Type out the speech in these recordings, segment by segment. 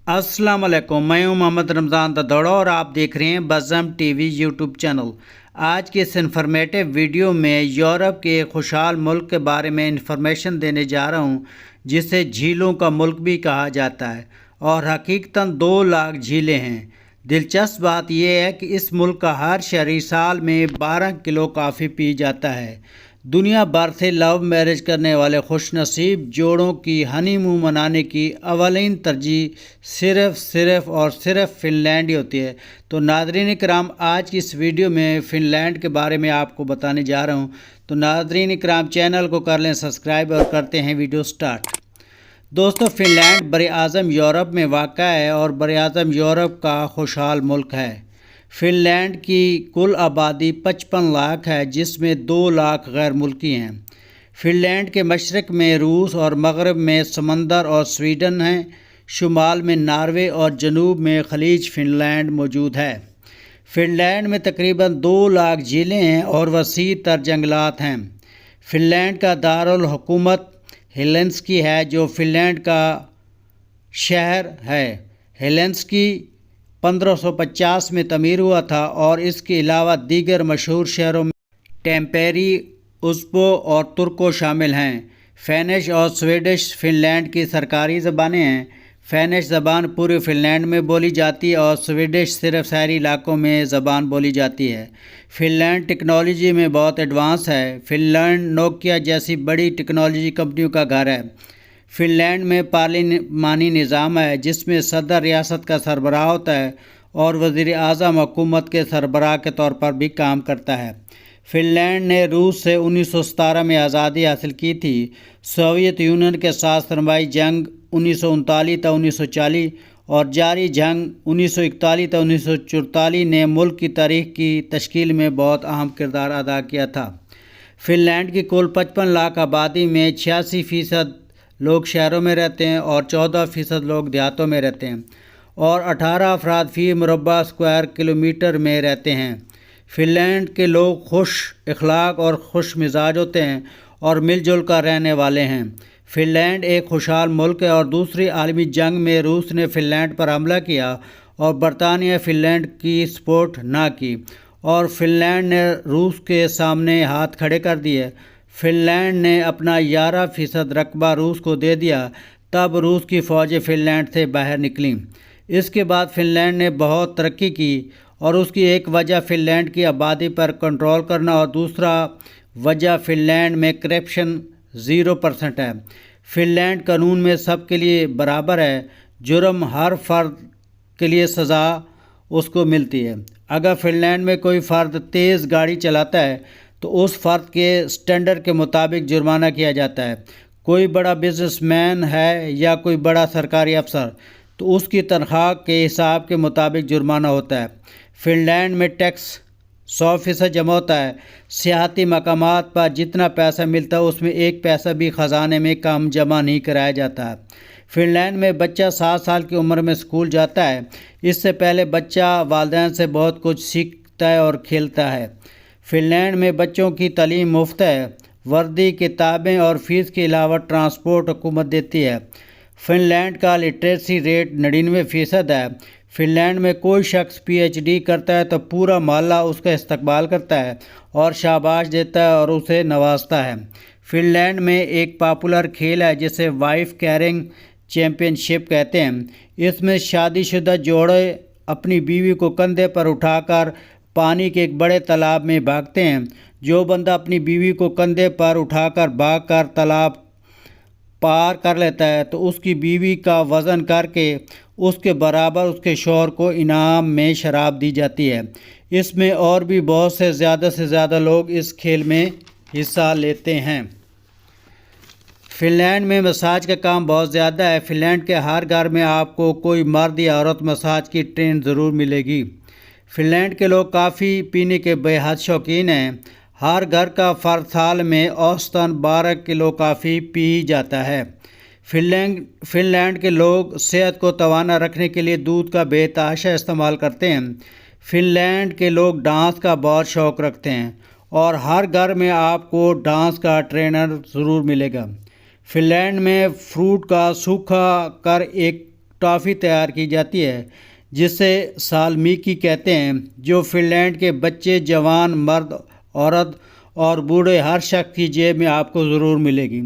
अस्सलाम वालेकुम, मैं हूं मोहम्मद रमज़ान ददौड़ा और आप देख रहे हैं बज़म टीवी यूट्यूब चैनल। आज के इस इन्फॉर्मेटिव वीडियो में यूरोप के एक खुशहाल मुल्क के बारे में इंफॉर्मेशन देने जा रहा हूं, जिसे झीलों का मुल्क भी कहा जाता है और हकीकतन 2 लाख झीलें हैं। दिलचस्प बात यह है कि इस मुल्क का हर शहरी साल में 12 किलो कॉफ़ी पी जाता है। दुनिया भर से लव मैरिज करने वाले खुशनसीब जोड़ों की हनीमून मनाने की अवलीन तरजीह सिर्फ फ़िनलैंड ही होती है। तो नाज़रीन कराम, आज की इस वीडियो में फ़िनलैंड के बारे में आपको बताने जा रहा हूँ। तो नाज़रीन कराम, चैनल को कर लें सब्सक्राइब और करते हैं वीडियो स्टार्ट। दोस्तों, फ़िनलैंड बर-ए-आज़म यूरोप में वाक़ा है और बर-ए-आज़म यूरोप का खुशहाल मुल्क है। फ़िनलैंड की कुल आबादी 55 लाख है, जिसमें 2 लाख गैर मुल्की हैं। फ़िनलैंड के मशरक़ में रूस और मग़रब में समंदर और स्वीडन हैं। शुमाल में नॉर्वे और जनूब में खलीज फ़िनलैंड मौजूद है। फ़िनलैंड में तकरीबन 2 लाख झीलें हैं और वसीअ तर जंगलात हैं। फ़िनलैंड का दारुल हुकूमत हेलसिंकी है, जो फ़िनलैंड का शहर है। हेलसिंकी 1550 में तमीर हुआ था और इसके अलावा दीगर मशहूर शहरों में टेम्पेरी, उस्बो और तुर्को शामिल हैं। फ़िनिश और स्वीडिश फ़िनलैंड की सरकारी ज़बानें हैं। फ़िनिश ज़बान पूरे फ़िनलैंड में बोली जाती है और स्वीडिश सिर्फ शहरी इलाकों में ज़बान बोली जाती है। फ़िनलैंड टेक्नोलॉजी में बहुत एडवांस है। फ़िनलैंड नोकिया जैसी बड़ी टेक्नोलॉजी कंपनियों का घर है। फ़िनलैंड में पार्लिमानी निज़ाम है, जिसमें सदर रियासत का सरबराह होता है और वज़ीर-ए-आज़म हुकूमत के सरबराह के तौर पर भी काम करता है। फ़िनलैंड ने रूस से 1917 में आज़ादी हासिल की थी। सोवियत यूनियन के साथ सरमाई जंग 1939 ta 1940 और जारी जंग 1941 ta 1944 ने मुल्क की तारीख की तश्कील में बहुत अहम किरदार अदा किया था। फ़िनलैंड की कुल 55 लाख आबादी में 86% लोग शहरों में रहते हैं और 14% लोग देहातों में रहते हैं और 18 अफराद फ़ी मुरबा स्क्वायर किलोमीटर में रहते हैं। फ़िनलैंड के लोग खुश अखलाक और खुश मिजाज होते हैं और मिलजुल कर रहने वाले हैं। फ़िनलैंड एक खुशहाल मुल्क है और दूसरी आलमी जंग में रूस ने फ़िनलैंड पर हमला किया और बरतानिया फ़िनलैंड की सपोर्ट ना की और फ़िनलैंड ने रूस के सामने हाथ खड़े कर दिए। फ़िनलैंड ने अपना 11% रकबा रूस को दे दिया। तब रूस की फ़ौजें फ़िनलैंड से बाहर निकलीं। इसके बाद फ़िनलैंड ने बहुत तरक्की की और उसकी एक वजह फ़िनलैंड की आबादी पर कंट्रोल करना और दूसरा वजह फ़िनलैंड में करप्शन 0% है। फ़िनलैंड कानून में सब के लिए बराबर है। जुर्म हर फ़र्द के लिए सज़ा उसको मिलती है। अगर फ़िनलैंड में कोई फ़र्द तेज़ गाड़ी चलाता है तो उस फ़र्द के स्टैंडर्ड के मुताबिक जुर्माना किया जाता है। कोई बड़ा बिजनेसमैन है या कोई बड़ा सरकारी अफसर, तो उसकी तनख्वाह के हिसाब के मुताबिक जुर्माना होता है। फ़िनलैंड में टैक्स 100% जमा होता है। सियाहती मकामात पर जितना पैसा मिलता है उसमें 1 पैसा भी ख़जाने में कम जमा नहीं कराया जाता है। फ़िनलैंड में बच्चा 7 साल की उम्र में स्कूल जाता है। इससे पहले बच्चा वालिदैन से बहुत कुछ सीखता है और खेलता है। फ़िनलैंड में बच्चों की तालीम मुफ्त है। वर्दी, किताबें और फ़ीस के अलावा ट्रांसपोर्ट हुकूमत देती है। फ़िनलैंड का लिटरेसी रेट 99% है। फ़िनलैंड में कोई शख्स PhD करता है तो पूरा मोहल्ला उसका इस्तकबाल करता है और शाबाश देता है और उसे नवाजता है। फ़िनलैंड में एक पॉपुलर खेल है जिसे वाइफ कैरिंग चैम्पियनशिप कहते हैं। इसमें शादीशुदा जोड़े अपनी बीवी को कंधे पर उठाकर पानी के एक बड़े तालाब में भागते हैं। जो बंदा अपनी बीवी को कंधे पर उठाकर भागकर तालाब पार कर लेता है तो उसकी बीवी का वज़न करके उसके बराबर उसके शौहर को इनाम में शराब दी जाती है। इसमें और भी बहुत से ज़्यादा लोग इस खेल में हिस्सा लेते हैं। फ़िनलैंड में मसाज का काम बहुत ज़्यादा है। फ़िनलैंड के हर घर में आपको कोई मर्द या औरत मसाज की ट्रेन ज़रूर मिलेगी। फ़िनलैंड के लोग काफ़ी पीने के बेहद शौकीन हैं। हर घर का फ़र्द साल में औसतन 12 किलो कॉफ़ी पी जाता है। फ़िनलैंड के लोग सेहत को तवाना रखने के लिए दूध का बेतहाशा इस्तेमाल करते हैं। फ़िनलैंड के लोग डांस का बहुत शौक़ रखते हैं और हर घर में आपको डांस का ट्रेनर ज़रूर मिलेगा। फ़िनलैंड में फ्रूट का सूखा कर एक ٹافی تیار کی جاتی ہے جسے سالمیکی کہتے ہیں، جو فن لینڈ کے بچے، جوان، مرد، عورت اور بوڑھے ہر شخص کی جیب میں آپ کو ضرور ملے گی۔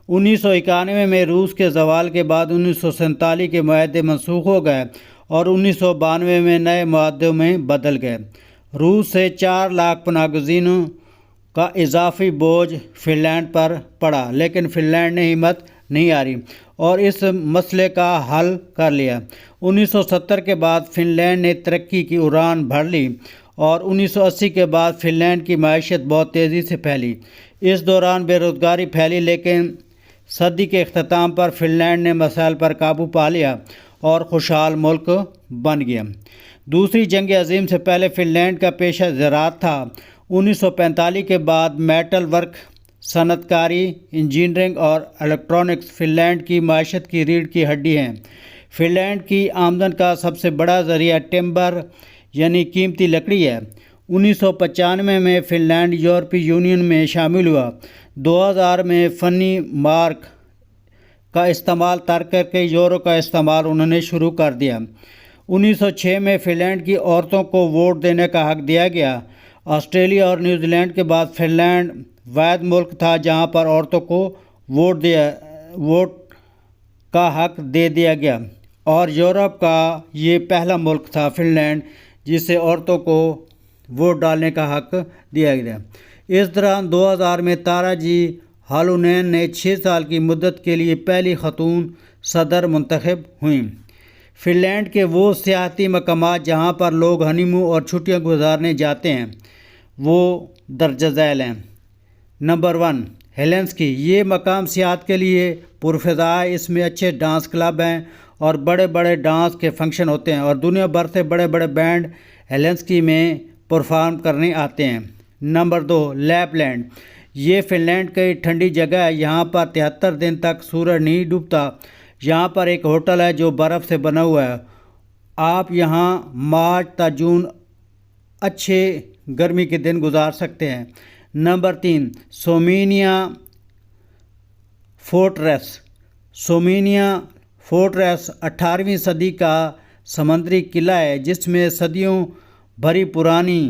1991 میں روس کے زوال کے بعد 1947 کے معاہدے منسوخ ہو گئے اور 1992 میں نئے معاہدوں میں بدل گئے۔ روس سے 4 لاکھ پناہ گزینوں کا اضافی بوجھ فن لینڈ پر پڑا، لیکن فن لینڈ نے ہمت نہیں ہاری اور اس مسئلے کا حل کر لیا۔ 1970 کے بعد فن لینڈ نے ترقی کی اڑان بھر لی اور 1980 کے بعد فن لینڈ کی معیشت بہت تیزی سے پھیلی۔ اس دوران بے روزگاری پھیلی، لیکن صدی کے اختتام پر فن لینڈ نے مسائل پر قابو پا لیا اور خوشحال ملک بن گیا۔ دوسری جنگ عظیم سے پہلے فن لینڈ کا پیشہ زراعت تھا۔ 1945 کے بعد میٹل ورک، صنعت کاری، انجینئرنگ اور الیکٹرانکس فن لینڈ کی معیشت کی ریڑھ کی ہڈی ہیں۔ فن لینڈ کی آمدن کا سب سے بڑا ذریعہ ٹمبر یعنی قیمتی لکڑی ہے۔ 1995 میں فن لینڈ یورپی یونین میں شامل ہوا۔ 2000 میں فنی مارک کا استعمال ترک کر کے یورو کا استعمال انہوں نے شروع کر دیا۔ 1906 میں فن لینڈ کی عورتوں کو ووٹ دینے کا حق دیا گیا۔ آسٹریلیا اور نیوزی لینڈ کے بعد فن لینڈ واحد ملک تھا جہاں پر عورتوں کو ووٹ کا حق دے دیا گیا، اور یورپ کا یہ پہلا ملک تھا فن لینڈ جسے عورتوں کو ووٹ ڈالنے کا حق دیا گیا۔ اس دوران 2000 میں تارا جی ہالونین نے 6 سال کی مدت کے لیے پہلی خاتون صدر منتخب ہوئیں۔ فن لینڈ کے وہ سیاحتی مقامات جہاں پر لوگ ہنی مون اور چھٹیاں گزارنے جاتے ہیں وہ درج ذیل ہیں۔ Number 1، Helsinki. یہ مقام سیاحت کے لیے پرفضا ہے۔ اس میں اچھے ڈانس کلب ہیں اور بڑے بڑے ڈانس کے فنکشن ہوتے ہیں، اور دنیا بھر سے بڑے بڑے بینڈ ہیلسنکی میں پرفارم کرنے آتے ہیں۔ نمبر 2، لیپ لینڈ۔ یہ فن لینڈ کی ٹھنڈی جگہ ہے۔ یہاں پر 73 دن تک سورج نہیں ڈوبتا۔ یہاں پر ایک ہوٹل ہے جو برف سے بنا ہوا ہے۔ آپ یہاں مارچ تا جون اچھے گرمی کے دن گزار سکتے ہیں۔ نمبر 3، سومینیا فورٹریس۔ سومینیا فورٹریس 18ویں صدی کا سمندری قلعہ ہے جس میں صدیوں بھری پرانی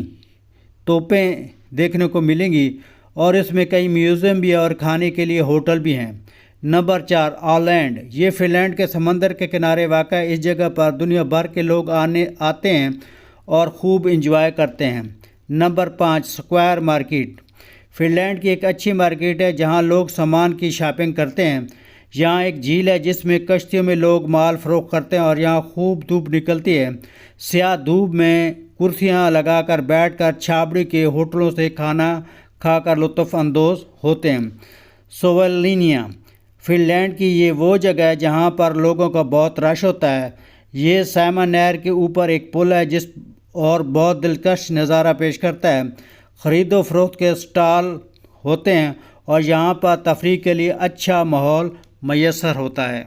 توپیں دیکھنے کو ملیں گی، اور اس میں کئی میوزیم بھی ہیں اور کھانے کے لیے ہوٹل بھی ہیں۔ Number 4، Aland. یہ فن لینڈ کے سمندر کے کنارے واقع ہے۔ اس جگہ پر دنیا بھر کے لوگ آتے ہیں اور خوب انجوائے کرتے ہیں۔ Number 5، square market. Fun land کی ایک اچھی مارکیٹ ہے جہاں لوگ سامان کی شاپنگ کرتے ہیں۔ یہاں ایک جھیل ہے جس میں کشتیوں میں لوگ مال فروخت کرتے ہیں، اور یہاں خوب دھوپ نکلتی ہے۔ سیاح دھوپ میں کرسیاں لگا کر بیٹھ کر چھاؤنی کے ہوٹلوں سے کھانا کھا کر لطف اندوز ہوتے ہیں۔ سوولینیا۔ فن لینڈ کی یہ وہ جگہ ہے جہاں پر لوگوں کا بہت رش ہوتا ہے۔ یہ سائما نہر کے اوپر ایک پل ہے اور بہت دلکش نظارہ پیش کرتا ہے۔ خرید و فروخت کے اسٹال ہوتے ہیں اور یہاں پر تفریح کے لیے اچھا ماحول میسر ہوتا ہے۔